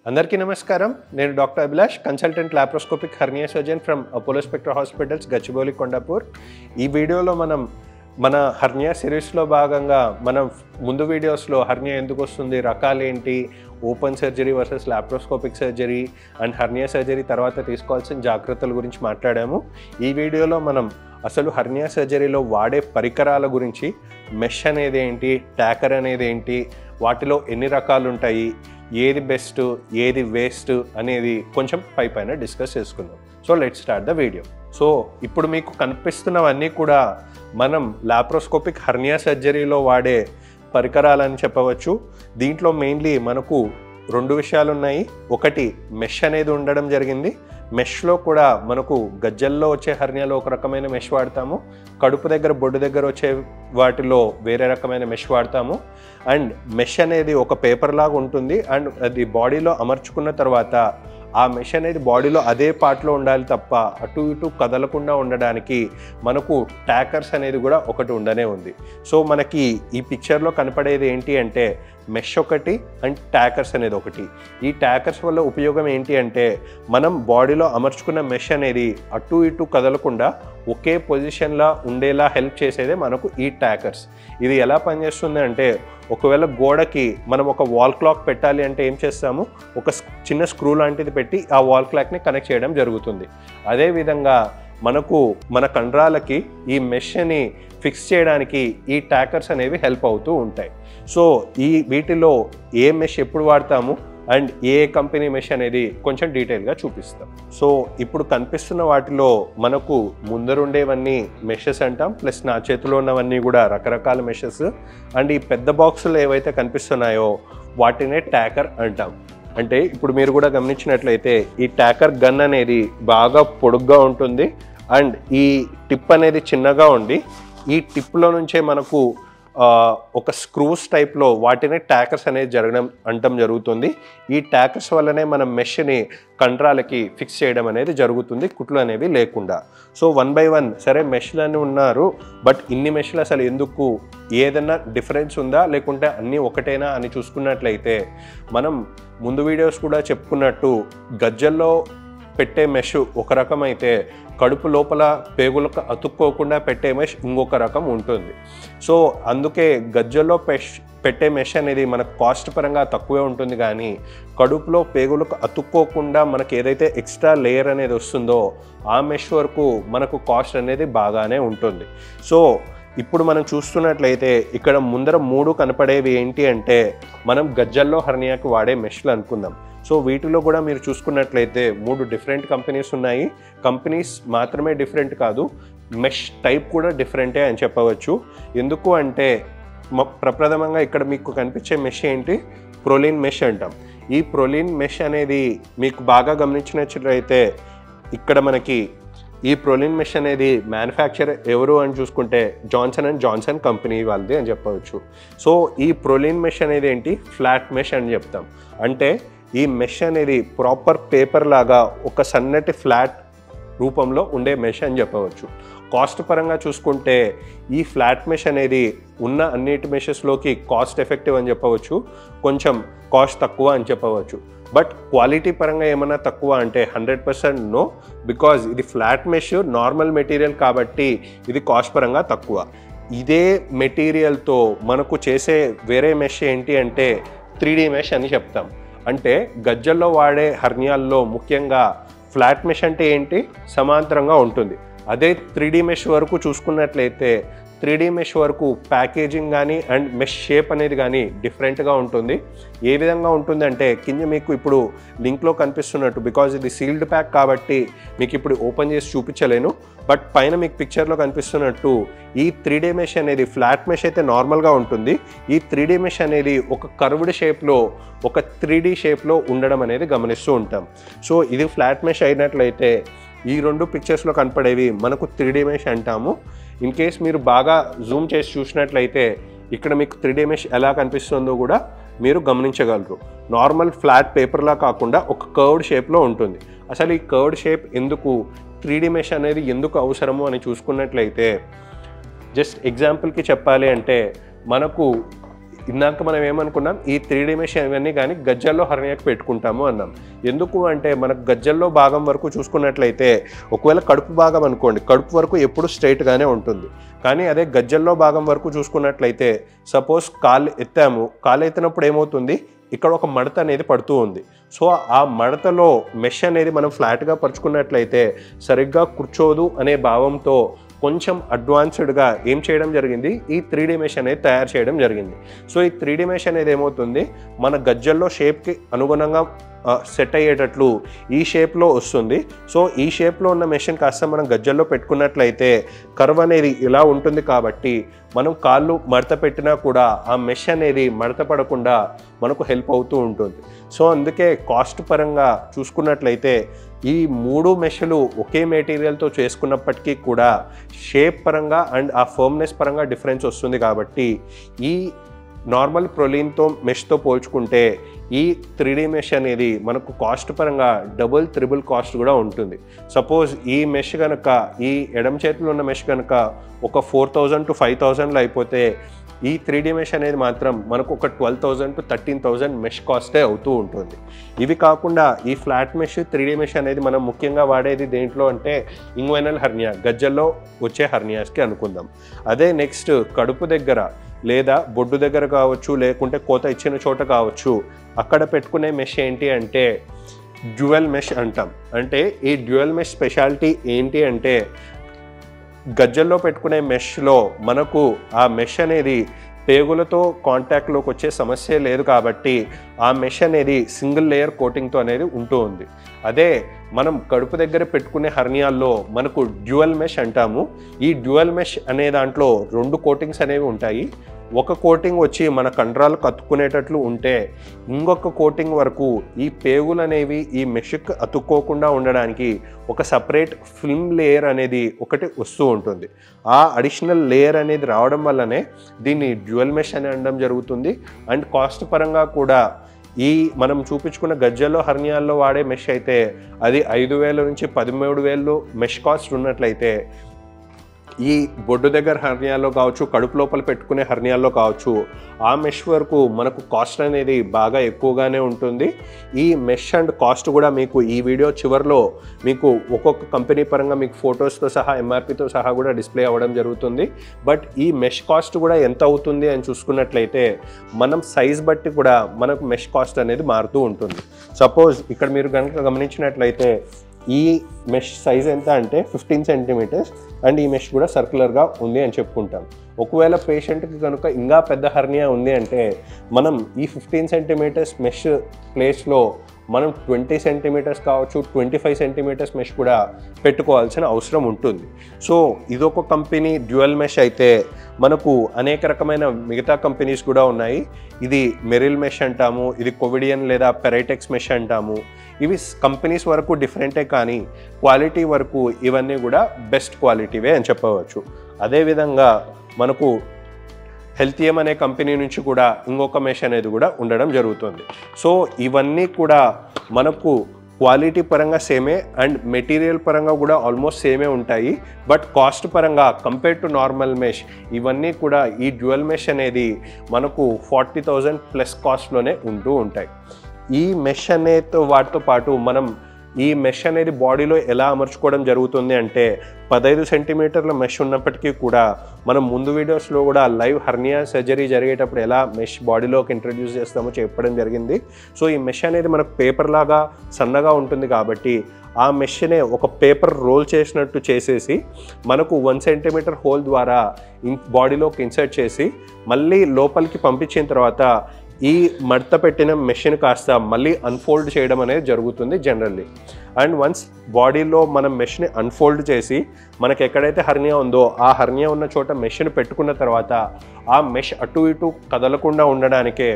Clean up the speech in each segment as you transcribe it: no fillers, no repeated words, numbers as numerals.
అందరికీ నమస్కారం. నేను doctor Abhilash, consultant laparoscopic hernia surgeon from Apollo spectra hospitals, Gachibowli, Kondapur. ఈ వీడియోలో మన హెర్నియా సిరీస్లో భాగంగా మనం ముందు వీడియోస్లో హెర్నియా ఎందుకు వస్తుంది, రకాలేంటి, open surgery versus laparoscopic surgery and hernia surgery తర్వాత తీసుకోవాల్సిన జాగ్రత్తల గురించి మాట్లాడాము. ఈ వీడియోలో మనం అసలు హెర్నియా సర్జరీలో వాడే పరికరాల గురించి, మెష్ అనేది ఏంటి, టాకర్ అనేది ఏంటి, వాటిలో ఎన్ని రకాలు ఉంటాయి, ఏది బెస్ట్ ఏది వేస్ట్ అనేది కొంచెం పైన డిస్కస్ చేసుకుందాం. So let's start the video. So ఇప్పుడు మీకు కనిపిస్తున్నవన్నీ కూడా మనం లాప్రోస్కోపిక్ హెర్నియా సర్జరీలో వాడే పరికరాలని చెప్పవచ్చు. దీంట్లో మెయిన్లీ మనకు రెండు విషయాలు ఉన్నాయి. ఒకటి మెష్ అనేది ఉండడం జరిగింది. మెష్లో కూడా మనకు గజ్జల్లో వచ్చే హెర్నియాలో ఒక రకమైన మెష్ వాడతాము, కడుపు దగ్గర బొడ్డు దగ్గర వచ్చే వాటిలో వేరే రకమైన మెష్ వాడతాము. అండ్ మెష్ అనేది ఒక పేపర్ లాగా ఉంటుంది అండ్ అది బాడీలో అమర్చుకున్న తర్వాత ఆ మెష్ అనేది బాడీలో అదే పార్ట్లో ఉండాలి తప్ప అటు ఇటు కదలకుండా ఉండడానికి మనకు టాకర్స్ అనేది కూడా ఒకటి ఉండనే ఉంది. సో మనకి ఈ పిక్చర్లో కనపడేది ఏంటి అంటే మెష్ ఒకటి అండ్ టాకర్స్ అనేది ఒకటి. ఈ టాకర్స్ వల్ల ఉపయోగం ఏంటి అంటే మనం బాడీలో అమర్చుకున్న మెష్ అనేది అటు ఇటు కదలకుండా ఒకే పొజిషన్లా ఉండేలా హెల్ప్ చేసేదే మనకు ఈ టాకర్స్. ఇది ఎలా పనిచేస్తుంది అంటే ఒకవేళ గోడకి మనం ఒక వాల్ క్లాక్ పెట్టాలి అంటే ఏం చేస్తాము, ఒక చిన్న స్క్రూ లాంటిది పెట్టి ఆ వాల్ క్లాక్ని కనెక్ట్ చేయడం జరుగుతుంది. అదేవిధంగా మన కండరాలకి ఈ మెష్ని ఫిక్స్ చేయడానికి ఈ టాకర్స్ అనేవి హెల్ప్ అవుతూ ఉంటాయి. సో వీటిలో ఏ మెష్ ఎప్పుడు వాడతాము అండ్ ఏ కంపెనీ మెష్ అనేది కొంచెం డీటెయిల్గా చూపిస్తాం. సో ఇప్పుడు కనిపిస్తున్న వాటిలో మనకు ముందరుండేవన్నీ మెషెస్ అంటాం, ప్లస్ నా చేతిలో ఉన్నవన్నీ కూడా రకరకాల మెషెస్. అండ్ ఈ పెద్ద బాక్సులు ఏవైతే కనిపిస్తున్నాయో వాటినే టాకర్ అంటాం. అంటే ఇప్పుడు మీరు కూడా గమనించినట్లయితే ఈ టాకర్ గన్ అనేది బాగా పొడుగ్గా ఉంటుంది అండ్ ఈ టిప్ అనేది చిన్నగా ఉండి ఈ టిప్లో నుంచే మనకు ఒక స్క్రూస్ టైప్లో వాటిని టాకర్స్ అనేది అంటం జరుగుతుంది. ఈ టాకర్స్ వల్లనే మనం మెష్ని కండరాలకి ఫిక్స్ చేయడం అనేది జరుగుతుంది, కుట్లు అనేవి లేకుండా. సో 1 by 1 సరే మెష్లని ఉన్నారు, బట్ ఇన్ని మెష్లు అసలు ఎందుకు, ఏదన్నా డిఫరెన్స్ ఉందా లేకుంటే అన్నీ ఒకటేనా అని చూసుకున్నట్లయితే మనం ముందు వీడియోస్ కూడా చెప్పుకున్నట్టు గజ్జల్లో పెట్టే మెష్ ఒక రకం అయితే కడుపు లోపల పేగులకు అతుక్కోకుండా పెట్టే మెష్ ఇంకొక రకం ఉంటుంది. సో అందుకే గజ్జల్లో పెట్టే మెష్ అనేది మనకు కాస్ట్ పరంగా తక్కువే ఉంటుంది, కానీ కడుపులో పేగులకు అతుక్కోకుండా మనకు ఏదైతే ఎక్స్ట్రా లేయర్ అనేది వస్తుందో ఆ మెష్ వరకు మనకు కాస్ట్ అనేది బాగానే ఉంటుంది. సో ఇప్పుడు మనం చూస్తున్నట్లయితే ఇక్కడ ముందర 3 కనపడేవి ఏంటి అంటే మనం గజ్జల్లో హెర్నియాకి వాడే మెష్లు అనుకుందాం. సో వీటిలో కూడా మీరు చూసుకున్నట్లయితే 3 డిఫరెంట్ కంపెనీస్ ఉన్నాయి. కంపెనీస్ మాత్రమే డిఫరెంట్ కాదు, మెష్ టైప్ కూడా డిఫరెంటే అని చెప్పవచ్చు. ఎందుకు అంటే ప్రప్రథమంగా ఇక్కడ మీకు కనిపించే మెష్ ఏంటి, ప్రొలిన్ మెష్ అంటాం. ఈ ప్రొలిన్ మెష్ అనేది మీకు బాగా గమనించినట్లయితే ఇక్కడ మనకి ఈ ప్రొలిన్ మెష్ అనేది మ్యానుఫ్యాక్చర్ ఎవరు అని చూసుకుంటే జాన్సన్ అండ్ జాన్సన్ కంపెనీ వాళ్ళది అని చెప్పవచ్చు. సో ఈ ప్రొలిన్ మెష్ అనేది ఏంటి, ఫ్లాట్ మెష్ అని చెప్తాం. అంటే ఈ మెష్ అనేది ప్రాపర్ పేపర్ లాగా ఒక సన్నటి ఫ్లాట్ రూపంలో ఉండే మెష్ అని చెప్పవచ్చు. కాస్ట్ పరంగా చూసుకుంటే ఈ ఫ్లాట్ మెష్ అనేది ఉన్న అన్నిటి మెషెస్లోకి కాస్ట్ ఎఫెక్టివ్ అని చెప్పవచ్చు, కొంచెం కాస్ట్ తక్కువ అని చెప్పవచ్చు. బట్ క్వాలిటీ పరంగా ఏమన్నా తక్కువ అంటే 100% నో, బికాజ్ ఇది ఫ్లాట్ మెష్ నార్మల్ మెటీరియల్ కాబట్టి ఇది కాస్ట్ పరంగా తక్కువ. ఇదే మెటీరియల్తో మనకు చేసే వేరే మెష్ ఏంటి అంటే 3D మెష్ అని చెప్తాం. అంటే గజ్జల్లో వాడే హెర్నియాల్లో ముఖ్యంగా ఫ్లాట్ మెష్ అంటే ఏంటి, సమాంతరంగా ఉంటుంది. అదే 3D మెష్ వరకు చూసుకున్నట్లయితే 3D మెష్ వరకు ప్యాకేజింగ్ కానీ అండ్ మెష్ షేప్ అనేది కానీ డిఫరెంట్గా ఉంటుంది. ఏ విధంగా ఉంటుందంటే కింద మీకు ఇప్పుడు లింక్లో కనిపిస్తున్నట్టు, బికాజ్ ఇది సీల్డ్ ప్యాక్ కాబట్టి మీకు ఇప్పుడు ఓపెన్ చేసి చూపించలేను, బట్ పైన మీకు పిక్చర్లో కనిపిస్తున్నట్టు ఈ 3D మెష్ అనేది ఫ్లాట్ మెష్ అయితే నార్మల్గా ఉంటుంది. ఈ 3D మెష్ అనేది ఒక కర్వ్డ్ షేప్లో, ఒక 3D షేప్లో ఉండడం అనేది గమనిస్తూ ఉంటాం. సో ఇది ఫ్లాట్ మెష్ అయినట్లయితే ఈ 2 పిక్చర్స్లో కనపడేవి మనకు 3D మెష్ అంటాము. ఇన్ కేస్ మీరు బాగా జూమ్ చేసి చూసినట్లయితే ఇక్కడ మీకు 3D మెష్ ఎలా కనిపిస్తుందో కూడా మీరు గమనించగలరు. నార్మల్ ఫ్లాట్ పేపర్లా కాకుండా ఒక కర్వ్డ్ షేప్లో ఉంటుంది. అసలు ఈ కర్వ్డ్ షేప్ ఎందుకు, 3D మెష్ అనేది ఎందుకు అవసరము అని చూసుకున్నట్లయితే జస్ట్ ఎగ్జాంపుల్కి చెప్పాలి అంటే మనకు ఇందాక మనం ఏమనుకున్నాం, ఈ 3D మెష్ ఇవన్నీ కానీ గజ్జల్లో హర్నియాకి పెట్టుకుంటాము అన్నాం. ఎందుకు అంటే మనకు గజ్జల్లో భాగం వరకు చూసుకున్నట్లయితే ఒకవేళ కడుపు భాగం అనుకోండి, కడుపు వరకు ఎప్పుడు స్ట్రైట్గానే ఉంటుంది. కానీ అదే గజ్జల్లో భాగం వరకు చూసుకున్నట్లయితే సపోజ్ కాళ్ళు ఎత్తాము, కాళ్ళు ఎత్తినప్పుడు ఏమవుతుంది, ఇక్కడ ఒక మడత అనేది పడుతూ ఉంది. సో ఆ మడతలో మెష్ అనేది మనం ఫ్లాట్గా పరుచుకున్నట్లయితే సరిగ్గా కూర్చోదు అనే భావంతో కొంచెం అడ్వాన్స్డ్గా ఏం చేయడం జరిగింది, ఈ 3D మెష్ అనేది తయారు చేయడం జరిగింది. సో ఈ 3D మెష్ అనేది ఏమవుతుంది, మన గజ్జల్లో షేప్కి అనుగుణంగా సెట్ అయ్యేటట్లు ఈ షేప్లో వస్తుంది. సో ఈ షేప్లో ఉన్న మెషిన్ కాస్త మనం గజ్జల్లో పెట్టుకున్నట్లయితే కర్వ్ అనేది ఇలా ఉంటుంది. కాబట్టి మనం కాళ్ళు మడత పెట్టినా కూడా ఆ మెష్ అనేది మడత పడకుండా మనకు హెల్ప్ అవుతూ ఉంటుంది. సో అందుకే కాస్ట్ పరంగా చూసుకున్నట్లయితే ఈ 3 మెష్లు ఒకే మెటీరియల్తో చేసుకున్నప్పటికీ కూడా షేప్ పరంగా అండ్ ఆ ఫర్మ్నెస్ పరంగా డిఫరెన్స్ వస్తుంది. కాబట్టి ఈ నార్మల్ ప్రొలీన్తో మెష్తో పోల్చుకుంటే ఈ 3D మెష్ అనేది మనకు కాస్ట్ పరంగా డబుల్ త్రిబుల్ కాస్ట్ కూడా ఉంటుంది. సపోజ్ ఈ మెష్ కనుక, ఈ ఎడమ చేతిలో ఉన్న మెష్ కనుక ఒక 4,000 to 5,000లో అయిపోతే ఈ 3D మెష్ అనేది మాత్రం మనకు ఒక 12,000 to 13,000 మెష్ కాస్టే అవుతూ ఉంటుంది. ఇవి కాకుండా ఈ ఫ్లాట్ మెష్ 3D మెష్ అనేది మనం ముఖ్యంగా వాడేది దేంట్లో అంటే ఇంగ్వైనల్ హర్నియా, గజ్జల్లో వచ్చే హర్నియాస్కి అనుకుందాం. అదే నెక్స్ట్ కడుపు దగ్గర లేదా బొడ్డు దగ్గర కావచ్చు, లేకుంటే కోత ఇచ్చిన చోట కావచ్చు, అక్కడ పెట్టుకునే మెష్ ఏంటి అంటే డ్యూయల్ మెష్ అంటాం. అంటే ఈ డ్యూయల్ మెష్ స్పెషాలిటీ ఏంటి అంటే గజ్జల్లో పెట్టుకునే మెష్లో మనకు ఆ మెష్ అనేది పేగులతో కాంటాక్ట్లోకి వచ్చే సమస్య లేదు. కాబట్టి ఆ మెష్ అనేది సింగిల్ లేయర్ కోటింగ్తో అనేది ఉంటూ ఉంది. అదే మనం కడుపు దగ్గర పెట్టుకునే హర్నియాల్లో మనకు డ్యూయల్ మెష్ అంటాము. ఈ డ్యూయల్ మెష్ అనే దాంట్లో 2 కోటింగ్స్ అనేవి ఉంటాయి. ఒక కోటింగ్ వచ్చి మన కండరాలకు అతుక్కునేటట్లు ఉంటే, ఇంకొక కోటింగ్ వరకు ఈ పేగులు అనేవి ఈ మెష్కి అతుక్కోకుండా ఉండడానికి ఒక సపరేట్ ఫిల్మ్ లేయర్ అనేది ఒకటి వస్తూ ఉంటుంది. ఆ అడిషనల్ లేయర్ అనేది రావడం వల్లనే దీన్ని డ్యూయల్ మెష్ అని అనడం జరుగుతుంది. అండ్ కాస్ట్ పరంగా కూడా ఈ మనం చూపించుకున్న గజ్జల్లో హర్నియాల్లో వాడే మెష్ అయితే అది 5,000 నుంచి 13,000 మెష్ కాస్ట్ ఉన్నట్లయితే, ఈ బొడ్డు దగ్గర హర్నియాల్లో కావచ్చు, కడుపు లోపల పెట్టుకునే హర్నియాల్లో కావచ్చు, ఆ మెష్ వరకు మనకు కాస్ట్ అనేది బాగా ఎక్కువగానే ఉంటుంది. ఈ మెష్ అండ్ కాస్ట్ కూడా మీకు ఈ వీడియో చివరిలో మీకు ఒక్కొక్క కంపెనీ పరంగా మీకు ఫొటోస్తో సహా ఎంఆర్పితో సహా కూడా డిస్ప్లే అవ్వడం జరుగుతుంది. బట్ ఈ మెష్ కాస్ట్ కూడా ఎంత అవుతుంది అని చూసుకున్నట్లయితే మనం సైజ్ బట్టి కూడా మనకు మెష్ కాస్ట్ అనేది మారుతూ ఉంటుంది. సపోజ్ ఇక్కడ మీరు కనుక గమనించినట్లయితే ఈ మెష్ సైజ్ ఎంత అంటే 15 సెంటీమీటర్స్ అండ్ ఈ మెష్ కూడా సర్క్యులర్గా ఉంది అని చెప్పుకుంటాం. ఒకవేళ పేషెంట్కి కనుక ఇంకా పెద్ద హర్నియా ఉంది అంటే మనం ఈ 15 సెంటీమీటర్స్ మెష్ ప్లేస్లో మనం 20 సెంటీమీటర్స్ కావచ్చు, 25 సెంటీమీటర్స్ మెష్ కూడా పెట్టుకోవాల్సిన అవసరం ఉంటుంది. సో ఇదొక కంపెనీ డ్యూయల్ మెష్ అయితే మనకు అనేక రకమైన మిగతా కంపెనీస్ కూడా ఉన్నాయి. ఇది మెరిల్ మెష్ అంటాము, ఇది కోవిడియన్ లేదా పెరైటెక్స్ మెష్ అంటాము. ఇవి కంపెనీస్ వరకు డిఫరెంటే కానీ క్వాలిటీ వరకు ఇవన్నీ కూడా బెస్ట్ క్వాలిటీవే అని చెప్పవచ్చు. అదేవిధంగా మనకు హెల్తియం అనే కంపెనీ నుంచి కూడా ఇంకొక మెష్ అనేది కూడా ఉండడం జరుగుతుంది. సో ఇవన్నీ కూడా మనకు క్వాలిటీ పరంగా సేమే అండ్ మెటీరియల్ పరంగా కూడా ఆల్మోస్ట్ సేమే ఉంటాయి. బట్ కాస్ట్ పరంగా కంపేర్ టు నార్మల్ మెష్ ఇవన్నీ కూడా ఈ డ్యూయల్ మెష్ అనేది మనకు 40,000 ప్లస్ కాస్ట్లోనే ఉంటూ ఉంటాయి. ఈ మెష్ అనేది వాటితో పాటు మనం ఈ మెష్ అనేది బాడీలో ఎలా అమర్చుకోవడం జరుగుతుంది అంటే 15 సెంటీమీటర్ల మెష్ ఉన్నప్పటికీ కూడా మనం ముందు వీడియోస్లో కూడా లైవ్ హర్నియా సర్జరీ జరిగేటప్పుడు ఎలా మెష్ బాడీలోకి ఇంట్రడ్యూస్ చేస్తామో చెప్పడం జరిగింది. సో ఈ మెష్ అనేది మనకు పేపర్ లాగా సన్నగా ఉంటుంది కాబట్టి ఆ మెష్నే ఒక పేపర్ రోల్ చేసినట్టు చేసేసి మనకు 1 సెంటీమీటర్ హోల్ ద్వారా బాడీలోకి ఇన్సర్ట్ చేసి మళ్ళీ లోపలికి పంపించిన తర్వాత ఈ మడత పెట్టిన మెషిన్ కాస్త మళ్ళీ అన్ఫోల్డ్ చేయడం అనేది జరుగుతుంది జనరల్లీ. అండ్ వన్స్ బాడీలో మనం మెష్ని అన్ఫోల్డ్ చేసి మనకు ఎక్కడైతే హర్నియా ఉందో ఆ హర్నియా ఉన్న చోట మెష్ని పెట్టుకున్న తర్వాత ఆ మెష్ అటు ఇటు కదలకుండా ఉండడానికే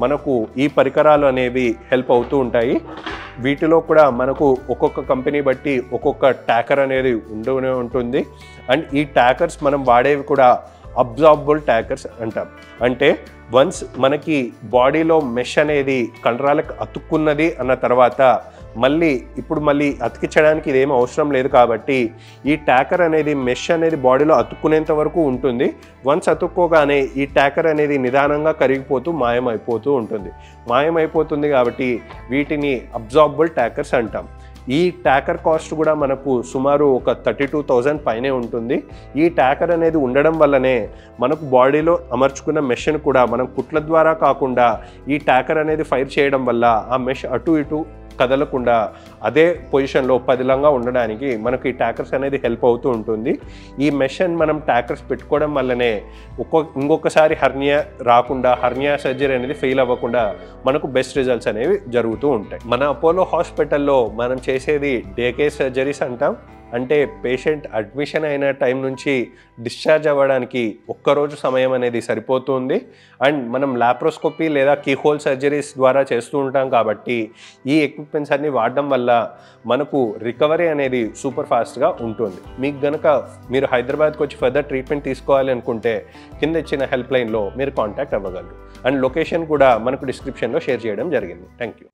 మనకు ఈ పరికరాలు అనేవి హెల్ప్ అవుతూ ఉంటాయి. వీటిలో కూడా మనకు ఒక్కొక్క కంపెనీ బట్టి ఒక్కొక్క ట్యాకర్ అనేది ఉంటూనే ఉంటుంది. అండ్ ఈ ట్యాకర్స్ మనం వాడేవి కూడా అబ్జార్బుల్ ట్యాకర్స్ అంటాం. అంటే వన్స్ మనకి బాడీలో మెష్ అనేది కండరాలకు అతుక్కున్నది అన్న తర్వాత మళ్ళీ అతికించడానికి ఇదేం అవసరం లేదు కాబట్టి ఈ ట్యాకర్ అనేది మెష్ అనేది బాడీలో అతుక్కునేంత వరకు ఉంటుంది. వన్స్ అతుక్కోగానే ఈ ట్యాకర్ అనేది నిదానంగా కరిగిపోతూ మాయమైపోతుంది కాబట్టి వీటిని అబ్జార్బుల్ ట్యాకర్స్ అంటాం. ఈ ట్యాకర్ కాస్ట్ కూడా మనకు సుమారు ఒక 32,000 పైనే ఉంటుంది. ఈ ట్యాకర్ అనేది ఉండడం వల్లనే మనకు బాడీలో అమర్చుకున్న మెష్ను కూడా మనం కుట్ల ద్వారా కాకుండా ఈ ట్యాకర్ అనేది ఫైర్ చేయడం వల్ల ఆ మెష్ అటు ఇటు కదలకుండా అదే పొజిషన్లో పదిలంగా ఉండడానికి మనకు ఈ ట్యాకర్స్ అనేది హెల్ప్ అవుతూ ఉంటుంది. ఈ మెష్ మనం ట్యాకర్స్ పెట్టుకోవడం వల్లనే ఇంకొకసారి హర్నియా రాకుండా, హర్నియా సర్జరీ అనేది ఫెయిల్ అవ్వకుండా మనకు బెస్ట్ రిజల్ట్స్ అనేవి జరుగుతూ ఉంటాయి. మన అపోలో హాస్పిటల్లో మనం చేసేది డే కేర్ సర్జరీస్ అంటాం. అంటే పేషెంట్ అడ్మిషన్ అయిన టైం నుంచి డిశ్చార్జ్ అవ్వడానికి ఒక్కరోజు సమయం అనేది సరిపోతుంది. అండ్ మనం లాప్రోస్కోపీ లేదా కీహోల్ సర్జరీస్ ద్వారా చేస్తూ ఉంటాం కాబట్టి ఈ ఎక్విప్మెంట్స్ అన్ని వాడడం వల్ల మనకు రికవరీ అనేది సూపర్ ఫాస్ట్గా ఉంటుంది. మీకు గనక మీరు హైదరాబాద్కి వచ్చి ఫర్దర్ ట్రీట్మెంట్ తీసుకోవాలి అనుకుంటే కింద ఇచ్చిన హెల్ప్ లైన్లో మీరు కాంటాక్ట్ అవ్వగలరు. అండ్ లొకేషన్ కూడా మనకు డిస్క్రిప్షన్లో షేర్ చేయడం జరిగింది. Thank you.